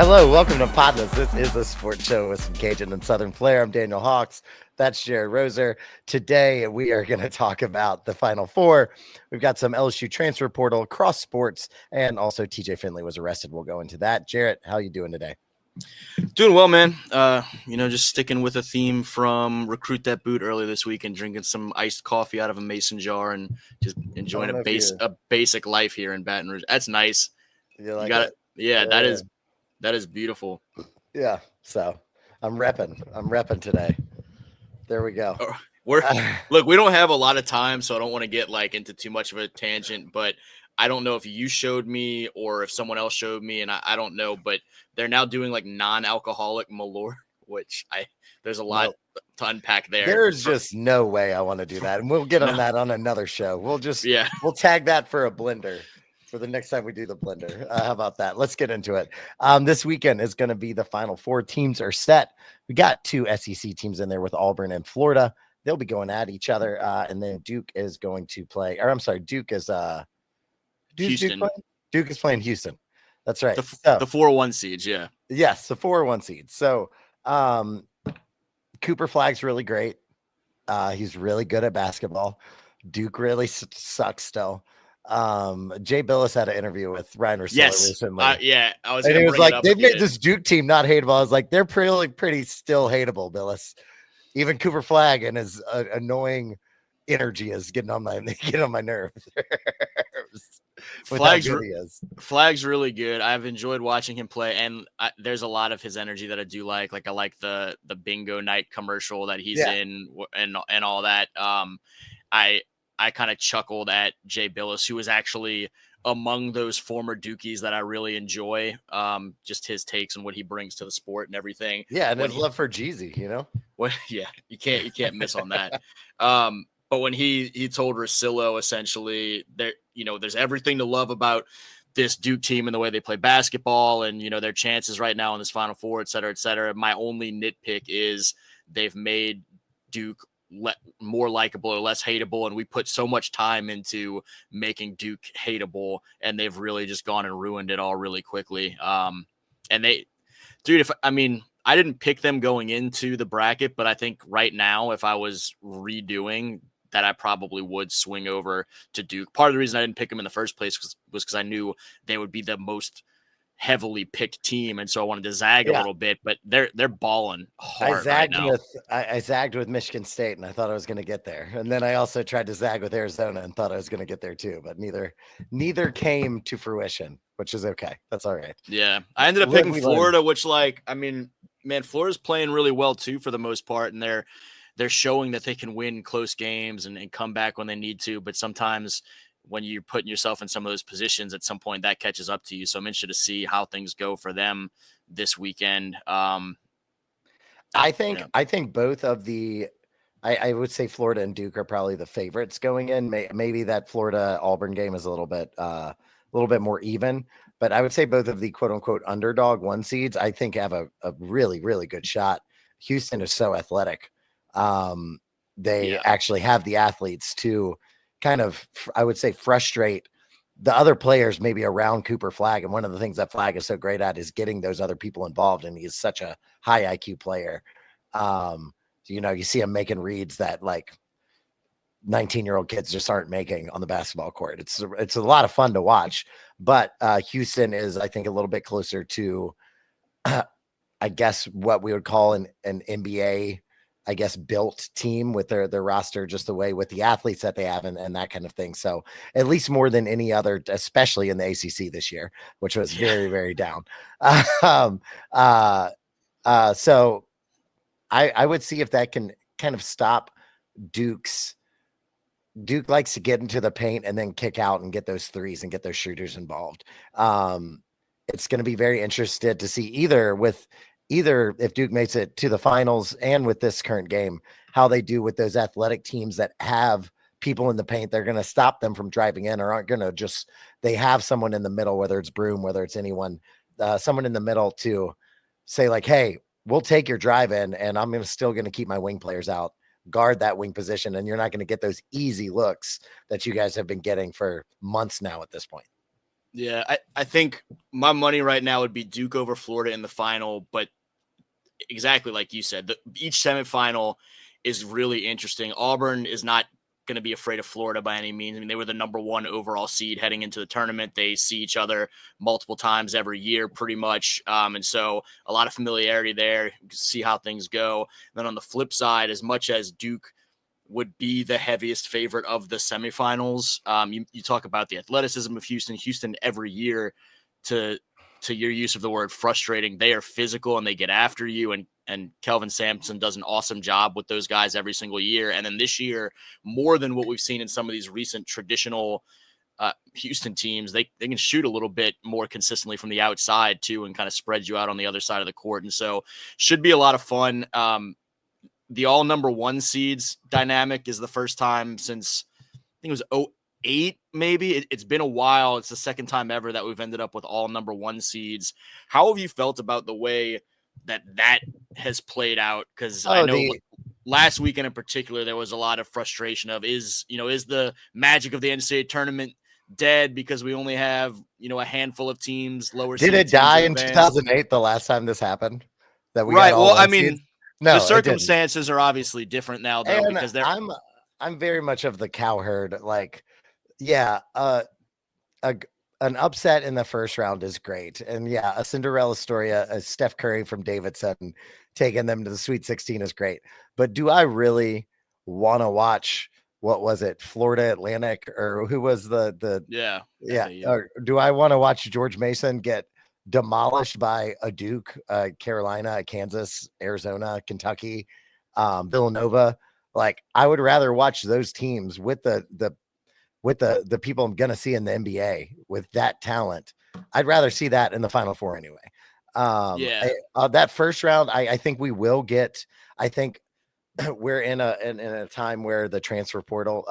Hello, welcome to PODnas. This is a sports show with some Cajun and Southern flair. I'm Daniel Hawks. That's Jared Roser. Today, we are going to talk about the Final Four. We've got some LSU transfer portal, cross sports, and also TJ Finley was arrested. We'll go into that. Jarrett, how you doing today? Doing well, man. Just sticking with a theme from Recruit That Boot earlier this week and drinking some iced coffee out of a mason jar and just enjoying a basic life here in Baton Rouge. That's nice. You like it? Yeah, that is beautiful. Yeah. So I'm repping today. There we go. Look, we don't have a lot of time, so I don't want to get into too much of a tangent, but I don't know if you showed me or if someone else showed me, and I don't know, but they're now doing non-alcoholic Malort, which there's a lot to unpack there. There's just no way I want to do that. And we'll get on that on another show. We'll tag that for a blender for the next time we do the blender. How about that? Let's get into it. This weekend is going to be the Final Four. Teams are set. We got two SEC teams in there with Auburn and Florida. They'll be going at each other. And then Duke is going to play, or I'm sorry, Duke is Houston. Duke is playing Houston. That's right. The 4-1 seeds, yeah. Yes, the 4-1 seeds. So Cooper Flagg's really great. He's really good at basketball. Duke really sucks still. Jay Billis had an interview with Ryan Russillo recently. I was. And he was like, "They've made this Duke team not hateable." I was like, "They're pretty still hateable." Billis, even Cooper Flagg and his annoying energy is getting on my nerves. Flagg's really good. I've enjoyed watching him play, and there's a lot of his energy that I do like. Like I like the bingo night commercial that he's in, and all that. I kind of chuckled at Jay Billis, who is actually among those former Dukies that I really enjoy. Just his takes and what he brings to the sport and everything. Yeah, and his love for Jeezy, you know. You can't miss on that. But when he told Russillo essentially there's everything to love about this Duke team and the way they play basketball and their chances right now in this Final Four, et cetera, et cetera. My only nitpick is they've made Duke more likable or less hateable, and we put so much time into making Duke hateable, and they've really just gone and ruined it all really quickly. And I didn't pick them going into the bracket, but I think right now, if I was redoing that, I probably would swing over to Duke. Part of the reason I didn't pick them in the first place was because I knew they would be the most heavily picked team, and so I wanted to zag a little bit, but they're balling hard right now. I zagged with Michigan State, and I thought I was going to get there, and then I also tried to zag with Arizona and thought I was going to get there too, but neither came to fruition, which is okay. That's all right. Yeah, I ended up picking Florida, which Florida's playing really well too for the most part, and they're showing that they can win close games and come back when they need to, but sometimes when you're putting yourself in some of those positions, at some point that catches up to you. So I'm interested to see how things go for them this weekend. I think both of I would say Florida and Duke are probably the favorites going in. Maybe that Florida Auburn game is a little bit more even, but I would say both of the quote unquote underdog 1 seeds, I think have a really, really good shot. Houston is so athletic. They actually have the athletes to kind of, I would say, frustrate the other players maybe around Cooper Flagg. And one of the things that Flagg is so great at is getting those other people involved. And he's such a high IQ player. You see him making reads that 19-year-old kids just aren't making on the basketball court. It's a lot of fun to watch, but Houston is, I think, a little bit closer to, I guess, what we would call an NBA, I guess, built team with their roster, just the way with the athletes that they have and that kind of thing. So at least more than any other, especially in the ACC this year, which was very, very down. So I would see if that can kind of stop Duke likes to get into the paint and then kick out and get those threes and get those shooters involved. It's going to be very interested to see either if Duke makes it to the finals and with this current game, how they do with those athletic teams that have people in the paint. They're going to stop them from driving in, or aren't going to they have someone in the middle, whether it's Broom, whether it's anyone, someone in the middle to say hey, we'll take your drive in and I'm still going to keep my wing players out, guard that wing position. And you're not going to get those easy looks that you guys have been getting for months now at this point. Yeah, I think my money right now would be Duke over Florida in the final, but exactly like you said, each semifinal is really interesting. Auburn is not going to be afraid of Florida by any means. I mean, they were the number 1 overall seed heading into the tournament. They see each other multiple times every year, pretty much. And so a lot of familiarity there. You can see how things go. And then on the flip side, as much as Duke would be the heaviest favorite of the semifinals, you talk about the athleticism of Houston. Houston every year, to your use of the word frustrating, they are physical and they get after you, and Kelvin Sampson does an awesome job with those guys every single year. And then this year, more than what we've seen in some of these recent traditional Houston teams, they can shoot a little bit more consistently from the outside too, and kind of spread you out on the other side of the court. And so should be a lot of fun. The all number 1 seeds dynamic is the first time since I think it was 2008, maybe. It's been a while. It's the second time ever that we've ended up with all number 1 seeds. How have you felt about the way that has played out? Because I know last weekend in particular, there was a lot of frustration of is the magic of the NCAA tournament dead because we only have, a handful of teams lower. Did it die in 2008, the last time this happened? That we got all well, I mean, seeds? No, the circumstances are obviously different now, though, and because I'm very much of the cowherd. Like, yeah, an upset in the first round is great, and yeah, a Cinderella story, a Steph Curry from Davidson taking them to the Sweet 16 is great. But do I really want to watch? What was it, Florida Atlantic, or who was the yeah? Or do I want to watch George Mason get demolished by a Duke, Carolina, Kansas, Arizona, Kentucky, Villanova? Like, I would rather watch those teams with the people I'm gonna see in the NBA with that talent. I'd rather see that in the Final Four anyway. That first round, I think we will get. I think we're in a time where the transfer portal,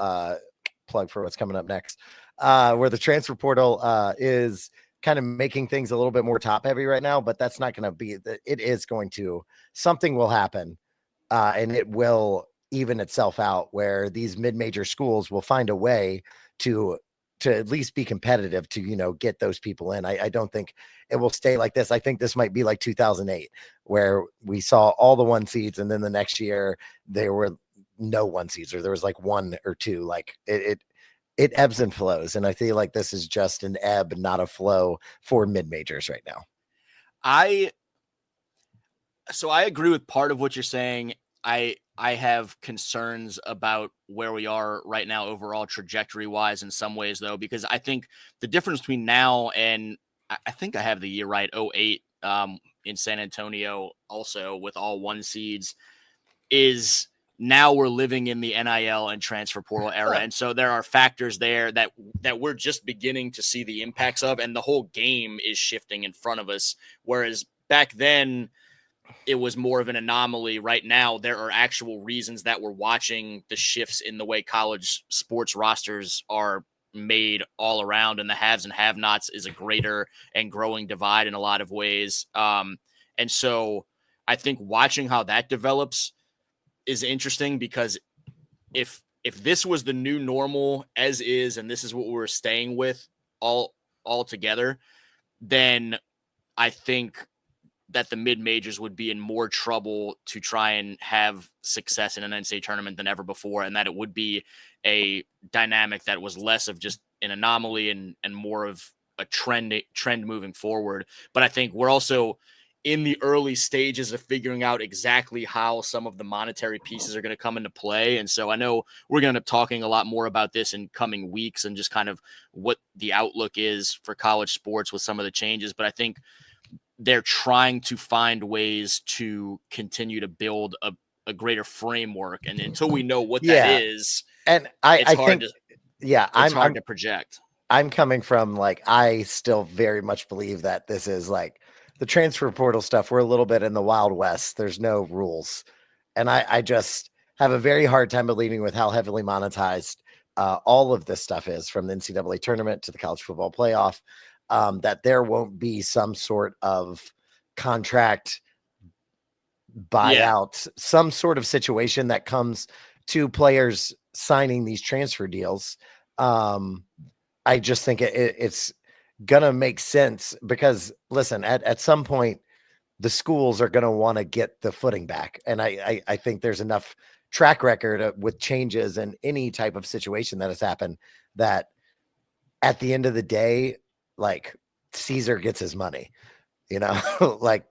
plug for what's coming up next, where the transfer portal is kind of making things a little bit more top heavy right now, but that's not going to be, it is going to, something will happen, and it will even itself out where these mid-major schools will find a way to at least be competitive to, get those people in. I don't think it will stay like this. I think this might be like 2008 where we saw all the 1 seeds and then the next year there were no 1 seeds, or there was like 1 or 2. Like it ebbs and flows. And I feel like this is just an ebb, not a flow for mid-majors right now. So I agree with part of what you're saying. I have concerns about where we are right now overall trajectory wise in some ways, though, because I think the difference between now and I think I have the year right, 2008, in San Antonio also with all 1 seeds, is now we're living in the NIL and transfer portal era. And so there are factors there that we're just beginning to see the impacts of, and the whole game is shifting in front of us. Whereas back then, it was more of an anomaly. Right now, there are actual reasons that we're watching the shifts in the way college sports rosters are made all around, and the haves and have-nots is a greater and growing divide in a lot of ways. And so I think watching how that develops is interesting, because if this was the new normal as is, and this is what we're staying with all together, then I think that the mid-majors would be in more trouble to try and have success in an NCAA tournament than ever before, and that it would be a dynamic that was less of just an anomaly and more of a trend moving forward. But I think we're also in the early stages of figuring out exactly how some of the monetary pieces are going to come into play. And so I know we're going to end up talking a lot more about this in coming weeks and just kind of what the outlook is for college sports with some of the changes. But I think they're trying to find ways to continue to build a greater framework. And until we know what that is, and it's hard to project. I'm coming from, like, I still very much believe that this is like the transfer portal stuff. We're a little bit in the Wild West. There's no rules. And I just have a very hard time believing with how heavily monetized all of this stuff is, from the NCAA tournament to the college football playoff. That there won't be some sort of contract buyout, some sort of situation that comes to players signing these transfer deals. I just think it's gonna make sense because listen, at some point the schools are gonna want to get the footing back. And I think there's enough track record with changes and any type of situation that has happened that at the end of the day, like Caesar gets his money, like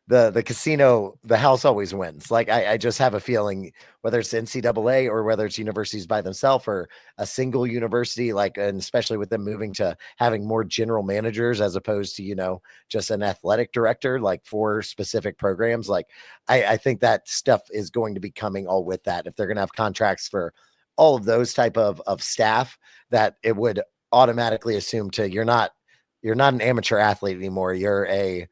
the casino, the house always wins. Like I just have a feeling whether it's NCAA or whether it's universities by themselves or a single university, like, and especially with them moving to having more general managers as opposed to, just an athletic director, like for specific programs. Like I think that stuff is going to be coming all with that. If they're going to have contracts for all of those type of staff, that it would automatically assume to you're not an amateur athlete anymore. You're a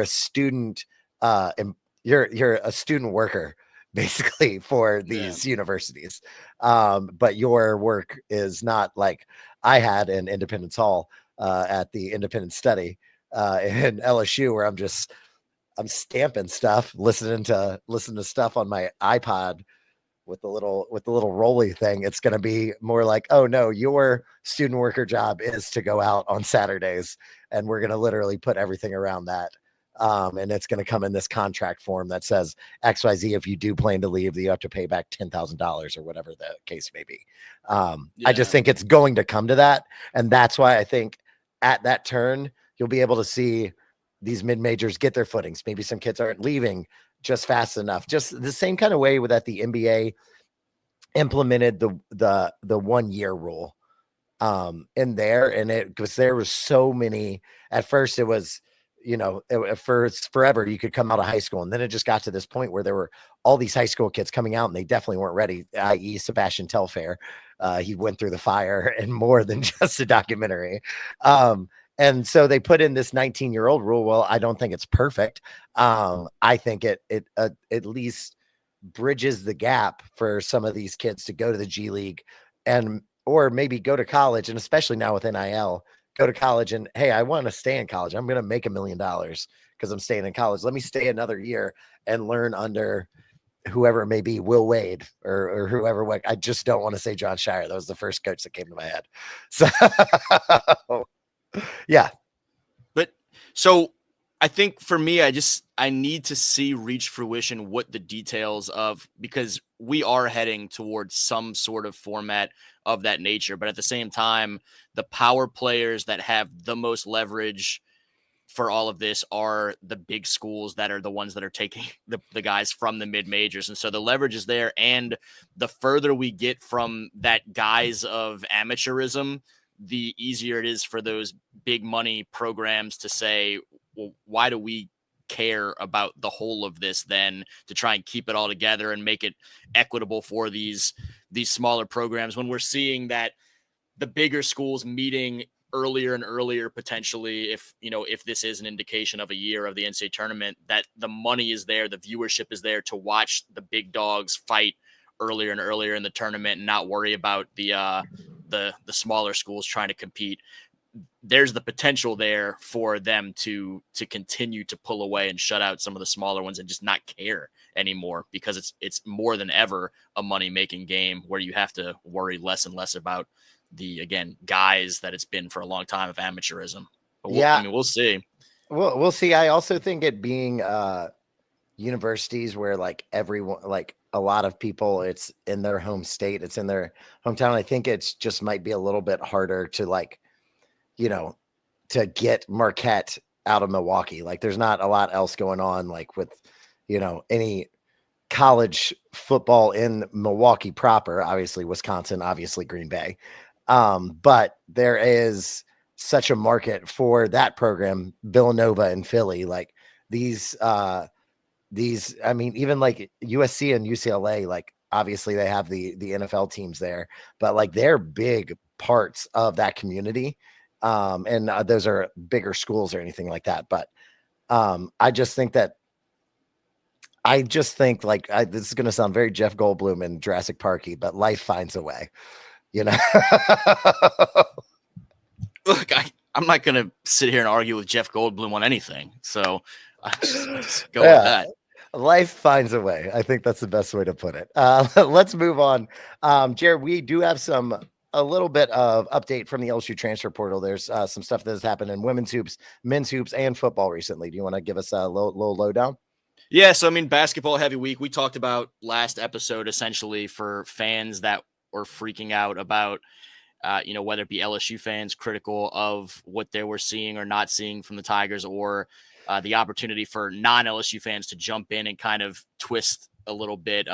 student and you're a student worker basically for these universities. But your work is not like I had in Independence Hall at the Independent Study in LSU, where I'm stamping stuff, listening to stuff on my iPod with the little rolly thing. It's going to be more like, oh no, your student worker job is to go out on Saturdays, and we're going to literally put everything around that. And it's going to come in this contract form that says XYZ. If you do plan to leave, you have to pay back $10,000 or whatever the case may be. I just think it's going to come to that. And that's why I think at that turn, you'll be able to see these mid-majors get their footings. Maybe some kids aren't leaving just fast enough. Just the same kind of way that the NBA implemented the 1 year rule in there. And it because there was so many, at first it was, for forever you could come out of high school, and then it just got to this point where there were all these high school kids coming out and they definitely weren't ready, i.e. Sebastian Telfair. He went through the fire and more than just a documentary. And so they put in this 19-year-old rule. Well, I don't think it's perfect. I think it at least bridges the gap for some of these kids to go to the G League or maybe go to college. And especially now with NIL, go to college and, hey, I want to stay in college. I'm going to make $1 million because I'm staying in college. Let me stay another year and learn under whoever it may be, Will Wade or whoever. I just don't want to say John Shire. That was the first coach that came to my head. So yeah. But so I think for me, I need to see reach fruition what the details of, because we are heading towards some sort of format of that nature. But at the same time, the power players that have the most leverage for all of this are the big schools that are the ones that are taking the guys from the mid majors. And so the leverage is there. And the further we get from that guise of amateurism, the easier it is for those big money programs to say, well, why do we care about the whole of this then, to try and keep it all together and make it equitable for these smaller programs, when we're seeing that the bigger schools meeting earlier and earlier, potentially, if this is an indication of a year of the NCAA tournament, that the money is there, the viewership is there to watch the big dogs fight earlier and earlier in the tournament and not worry about the smaller schools trying to compete. There's the potential there for them to continue to pull away and shut out some of the smaller ones and just not care anymore, because it's more than ever a money-making game where you have to worry less and less about the, again, guys that it's been for a long time of amateurism. But we'll see. We'll see. I also think it being universities where like everyone, like a lot of people, it's in their home state, it's in their hometown. I think it's just might be a little bit harder to like, to get Marquette out of Milwaukee. Like there's not a lot else going on, like with, any college football in Milwaukee proper, obviously Wisconsin, obviously Green Bay. But there is such a market for that program, Villanova and Philly, like these, I mean, even like USC and UCLA, like obviously they have the NFL teams there, but like they're big parts of that community. And those are bigger schools or anything like that. But I just think like this is going to sound very Jeff Goldblum and Jurassic Parky, but life finds a way, Look, I'm not going to sit here and argue with Jeff Goldblum on anything. So I just go with that. Life finds a way. I think that's the best way to put it. Let's move on. Jared, we do have some a little bit of update from the LSU transfer portal. There's some stuff that has happened in women's hoops, men's hoops, and football recently. Do you want to give us a little lowdown? Yeah, so I mean, basketball heavy week. We talked about last episode essentially for fans that were freaking out about, whether it be LSU fans critical of what they were seeing or not seeing from the Tigers, or the opportunity for non-LSU fans to jump in and kind of twist a little bit,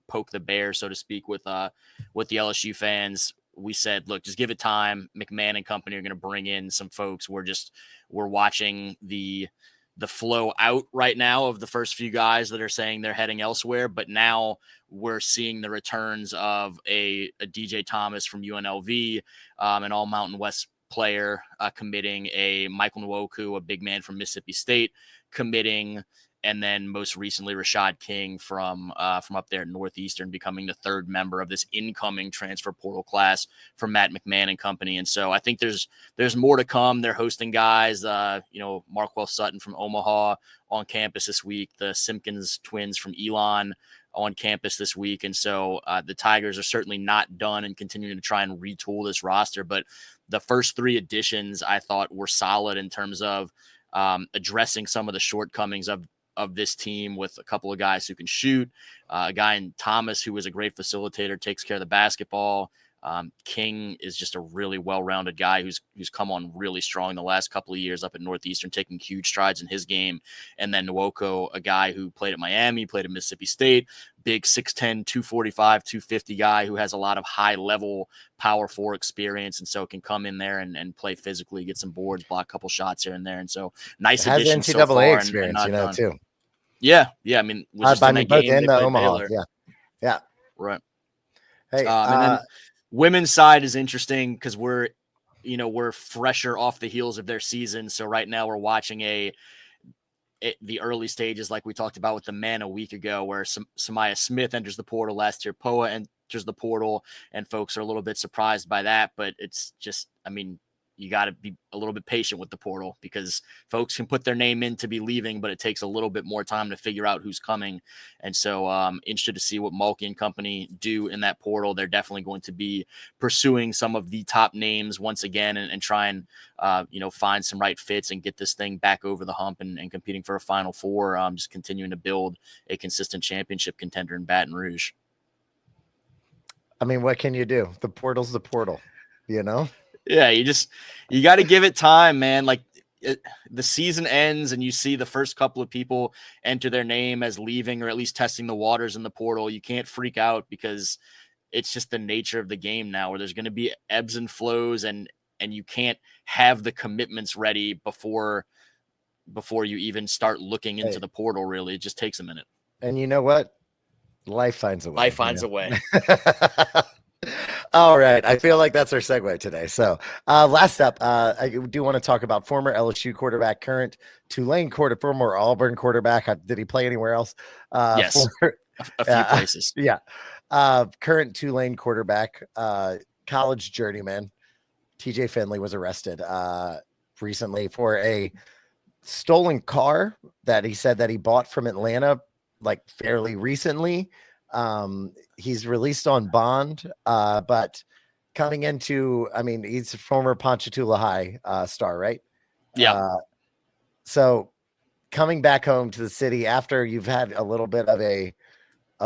poke the bear, so to speak, with the LSU fans. We said, look, just give it time. McMahon and company are going to bring in some folks. We're watching the flow out right now of the first few guys that are saying they're heading elsewhere. But now we're seeing the returns of a DJ Thomas from UNLV, an all Mountain West player committing, a Michael Nwoku, a big man from Mississippi State, committing, and then most recently Rashad King from up there in Northeastern, becoming the third member of this incoming transfer portal class from Matt McMahon and company. And so I think there's more to come. They're hosting guys, Marquel Sutton from Omaha on campus this week, the Simpkins twins from Elon on campus this week. And so the Tigers are certainly not done and continuing to try and retool this roster. But the first three additions I thought were solid in terms of addressing some of the shortcomings of this team, with a couple of guys who can shoot, a guy in Thomas who is a great facilitator, takes care of the basketball. King is just a really well-rounded guy who's come on really strong the last couple of years up at Northeastern, taking huge strides in his game. And then Nwoko, a guy who played at Miami, played at Mississippi State, big 6'10", 245, 250 guy who has a lot of high-level power four experience, and so can come in there and play physically, get some boards, block a couple shots here and there. And so nice addition so far, experience, and not done. too. Yeah. I mean, was just in that both game in they played Omaha. Baylor. Yeah. Right. Hey, and then women's side is interesting because we're fresher off the heels of their season. So right now we're watching the early stages, like we talked about with the men a week ago, where Samaya Smith enters the portal. Last year, Poa enters the portal, and folks are a little bit surprised by that. But it's just, I mean, you got to be a little bit patient with the portal, because folks can put their name in to be leaving, but it takes a little bit more time to figure out who's coming. And so interested to see what Mulkey and company do in that portal. They're definitely going to be pursuing some of the top names once again, and try and, find some right fits and get this thing back over the hump and competing for a Final Four, just continuing to build a consistent championship contender in Baton Rouge. I mean, what can you do? The portal's the portal, Yeah, you got to give it time, man. Like the season ends and you see the first couple of people enter their name as leaving, or at least testing the waters in the portal. You can't freak out, because it's just the nature of the game now, where there's going to be ebbs and flows, and you can't have the commitments ready before you even start looking into the portal. Really, it just takes a minute. And you know what? Life finds a way. Life finds a way. All right. I feel like that's our segue today. So last up, I do want to talk about former LSU quarterback, current Tulane quarterback, former Auburn quarterback. Did he play anywhere else? Yes. A few places. Yeah. Current Tulane quarterback, college journeyman, TJ Finley, was arrested recently for a stolen car that he said that he bought from Atlanta like fairly recently. He's released on bond, but coming into, I mean, he's a former Ponchatoula High star, right? Yeah. So coming back home to the city after you've had a little bit of a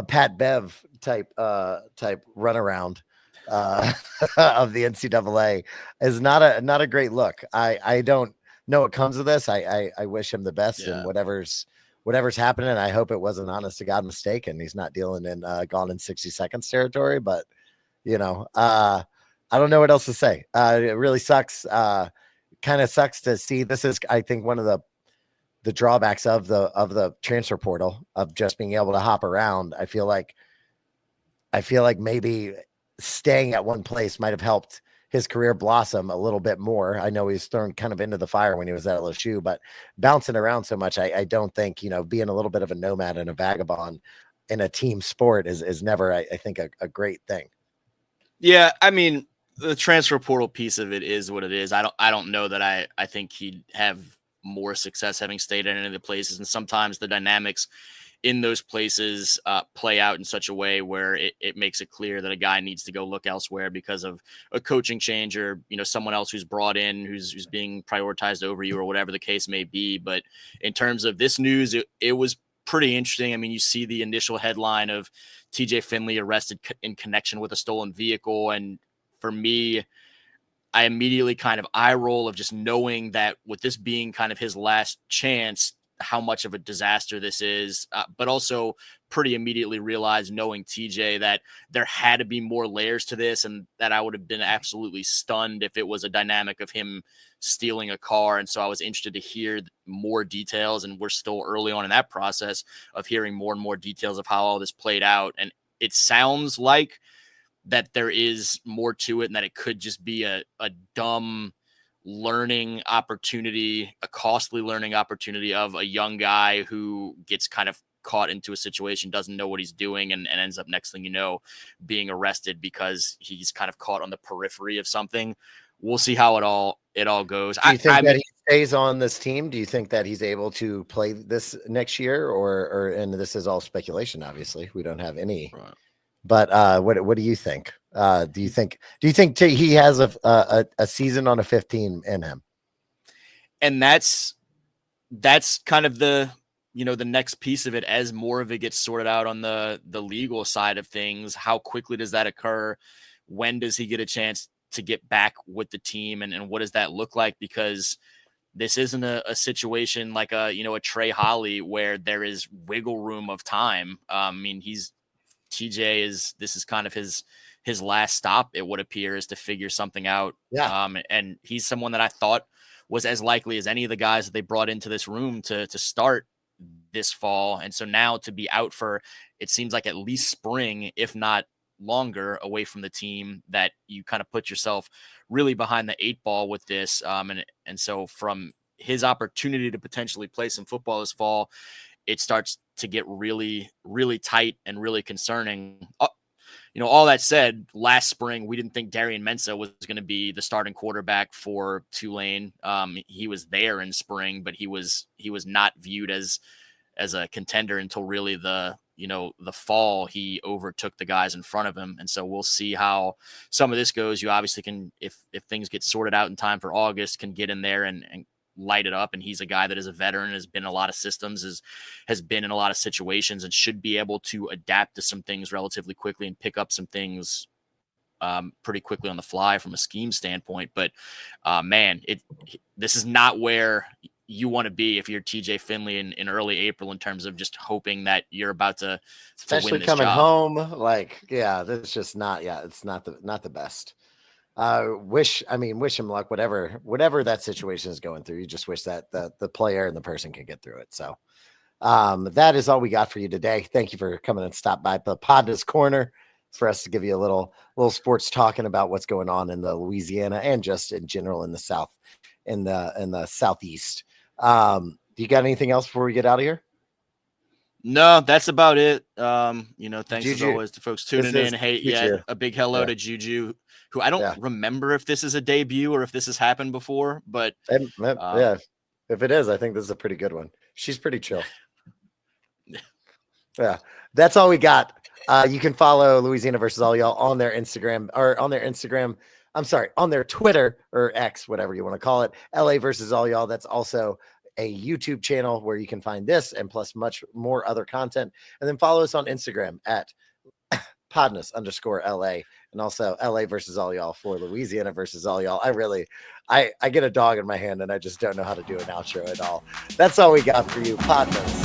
Pat Bev type runaround of the NCAA is not a great look. I don't know what comes of this. I wish him the best, and whatever's happening. I hope it was an honest to God mistake and he's not dealing in gone in 60 seconds territory. But I don't know what else to say. It really sucks. Kind of sucks to see. This is, I think, one of the drawbacks of the transfer portal, of just being able to hop around. I feel like maybe staying at one place might have helped his career blossom a little bit more. I know he's thrown kind of into the fire when he was at LSU, but bouncing around so much, I don't think, being a little bit of a nomad and a vagabond in a team sport is never, I think, a great thing. Yeah. I mean, the transfer portal piece of it is what it is. I don't know that I think he'd have more success having stayed at any of the places. And sometimes the dynamics in those places play out in such a way where it makes it clear that a guy needs to go look elsewhere because of a coaching change or, someone else who's brought in who's being prioritized over you or whatever the case may be. But in terms of this news, it was pretty interesting. I mean, you see the initial headline of TJ Finley arrested in connection with a stolen vehicle. And for me, I immediately kind of eye roll of just knowing that with this being kind of his last chance, how much of a disaster this is, but also pretty immediately realized, knowing TJ, that there had to be more layers to this, and that I would have been absolutely stunned if it was a dynamic of him stealing a car. And so I was interested to hear more details, and we're still early on in that process of hearing more and more details of how all this played out. And it sounds like that there is more to it, and that it could just be a dumb learning opportunity, a costly learning opportunity of a young guy who gets kind of caught into a situation, doesn't know what he's doing, and ends up, next thing you know, being arrested because he's kind of caught on the periphery of something. We'll see how it all goes. Do you think that he stays on this team? Do you think that he's able to play this next year, or and this is all speculation, obviously. We don't have any. Right. But what do you think? Do you think he has a season on a 15 in him? And that's kind of the the next piece of it, as more of it gets sorted out on the legal side of things. How quickly does that occur? When does he get a chance to get back with the team, and what does that look like? Because this isn't a situation like a Trey Holly where there is wiggle room of time. I mean, this is kind of his last stop, it would appear, is to figure something out. Yeah. And he's someone that I thought was as likely as any of the guys that they brought into this room to start this fall. And so now to be out for, it seems like at least spring, if not longer, away from the team, that you kind of put yourself really behind the 8 ball with this. And so from his opportunity to potentially play some football this fall, it starts to get really, really tight and really concerning. All that said, last spring, we didn't think Darian Mensah was going to be the starting quarterback for Tulane. He was there in spring, but he was not viewed as a contender until really the fall. He overtook the guys in front of him. And so we'll see how some of this goes. You obviously can, if things get sorted out in time for August, can get in there and light it up. And he's a guy that is a veteran, has been in a lot of systems, has been in a lot of situations, and should be able to adapt to some things relatively quickly and pick up some things pretty quickly on the fly from a scheme standpoint. But this is not where you want to be if you're TJ Finley in early April, in terms of just hoping that you're about to especially win this coming job. home. Like, yeah, that's just not. Yeah, it's not the best. Wish him luck, whatever that situation is going through. You just wish that the player and the person can get through it. So that is all we got for you today. Thank you for coming and stop by the PODnas Corner for us to give you a little sports talking about what's going on in the Louisiana and just in general in the South, in the Southeast. Do you got anything else before we get out of here? No, that's about it. Thanks Juju, as always to folks tuning in. Hey, Juju. A big hello to Juju, who I don't remember if this is a debut or if this has happened before, but if it is, I think this is a pretty good one. She's pretty chill. Yeah, that's all we got. You can follow Louisiana versus all y'all on their Instagram, on their Twitter or X, whatever you want to call it. LA versus all y'all. That's also a YouTube channel where you can find this and plus much more other content. And then follow us on Instagram at PODnas_LA, and also LA versus all y'all for Louisiana versus all y'all. I get a dog in my hand and I just don't know how to do an outro at all. That's all we got for you, PODnas.